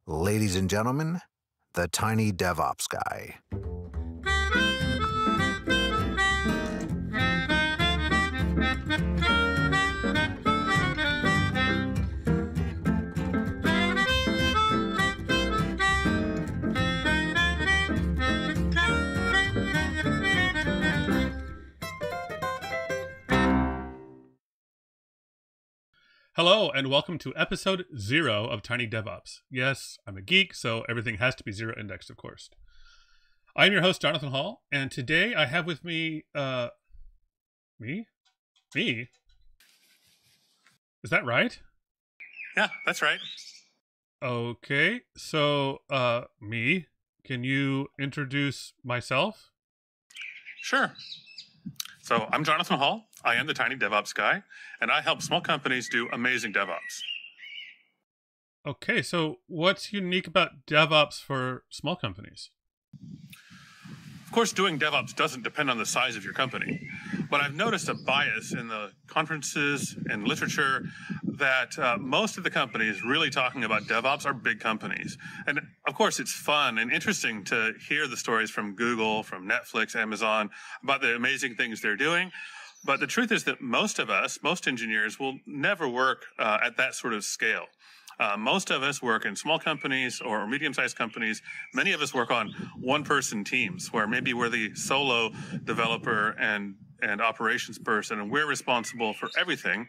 Ladies and gentlemen, the Tiny DevOps guy. Hello, and welcome to episode 0 of Tiny DevOps. Yes, I'm a geek, so everything has to be zero indexed, of course. I'm your host, Jonathan Hall, and today I have with me, me? Is that right? Yeah, that's right. Okay, so, me, can you introduce myself? Sure. So I'm Jonathan Hall. I am the Tiny DevOps guy, and I help small companies do amazing DevOps. Okay, so what's unique about DevOps for small companies? Of course, doing DevOps doesn't depend on the size of your company, but I've noticed a bias in the conferences and literature that most of the companies really talking about DevOps are big companies. And of course, it's fun and interesting to hear the stories from Google, from Netflix, Amazon, about the amazing things they're doing. But the truth is that most of us, most engineers, will never work at that sort of scale. Most of us work in small companies or medium-sized companies. Many of us work on one-person teams where maybe we're the solo developer and operations person, and we're responsible for everything.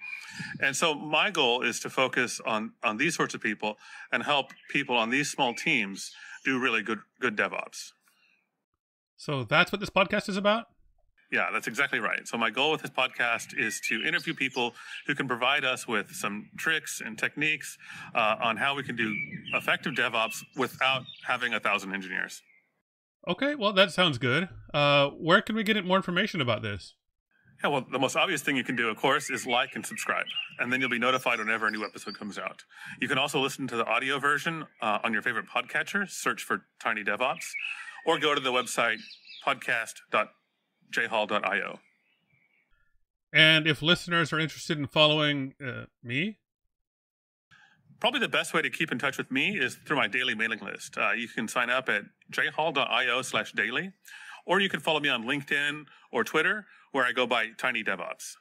And so my goal is to focus on these sorts of people and help people on these small teams do really good DevOps. So that's what this podcast is about? Yeah, that's exactly right. So my goal with this podcast is to interview people who can provide us with some tricks and techniques on how we can do effective DevOps without having 1,000 engineers. Okay, well, that sounds good. Where can we get more information about this? Yeah, well, the most obvious thing you can do, of course, is like and subscribe, and then you'll be notified whenever a new episode comes out. You can also listen to the audio version on your favorite podcatcher, search for Tiny DevOps, or go to the website podcast.jhall.io. And if listeners are interested in following me? Probably the best way to keep in touch with me is through my daily mailing list. You can sign up at jhall.io/daily, or you can follow me on LinkedIn or Twitter, where I go by Tiny DevOps.